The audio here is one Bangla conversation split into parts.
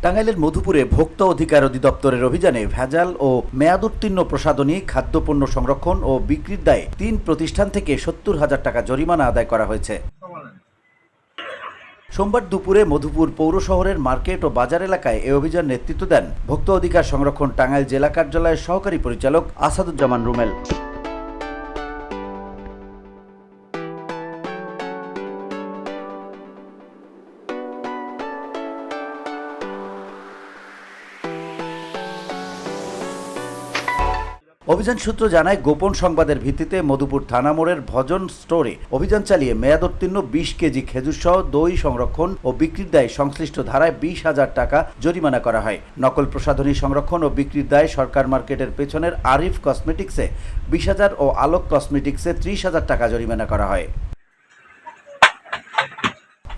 টাঙ্গাইলের মধুপুরে ভোক্তা অধিকার অধিদপ্তরের অভিযানে ভেজাল ও মেয়াদোত্তীর্ণ প্রসাধনী, খাদ্যপণ্য সংরক্ষণ ও বিক্রির দায়ে ৩ প্রতিষ্ঠান থেকে ৭০,০০০ টাকা জরিমানা আদায় করা হয়েছে। সোমবার দুপুরে মধুপুর পৌর শহরের মার্কেট ও বাজার এলাকায় এ অভিযান নেতৃত্ব দেন ভোক্তা অধিকার সংরক্ষণ টাঙ্গাইল জেলা কার্যালয়ের সহকারী পরিচালক আসাদুজ্জামান রুমেল। অভিযান সূত্র জানায়, গোপন সংবাদের ভিত্তিতে মধুপুর থানা মোড়ের ভজন স্টোরে অভিযান চালিয়ে মেয়াদোত্তীর্ণ ২০ কেজি খেজুরসহ দই সংরক্ষণ ও বিক্রির দায়ে সংশ্লিষ্ট ধারায় ২০,০০০ টাকা জরিমানা করা হয়। নকল প্রসাধনী সংরক্ষণ ও বিক্রির দায়ে সরকার মার্কেটের পেছনের আরিফ কসমেটিক্সে ২০,০০০ ও আলোক কসমেটিক্সে ৩০,০০০ টাকা জরিমানা করা হয়।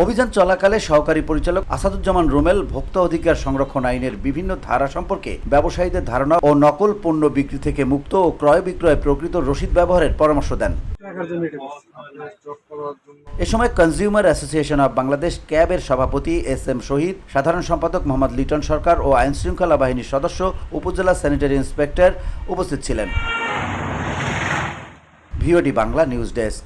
অভিযান চলাকালে সহকারী পরিচালক আসাদুজ্জামান রুমেল ভোক্তা অধিকার সংরক্ষণ আইনের বিভিন্ন ধারা সম্পর্কে ব্যবসায়ীদের ধারণা ও নকল পণ্য বিক্রি থেকে মুক্ত ও ক্রয় বিক্রয় প্রকৃত রসিদ ব্যবহারের পরামর্শ দেন। এ সময় কনজিউমার অ্যাসোসিয়েশন অব বাংলাদেশ ক্যাবের সভাপতি এস.এম. শহীদ, সাধারণ সম্পাদক মোহাম্মদ লিটন সরকার ও আইন শৃঙ্খলা বাহিনীর সদস্য, উপজেলা স্যানিটারি ইন্সপেক্টর উপস্থিত ছিলেন। VOD Bangla news desk.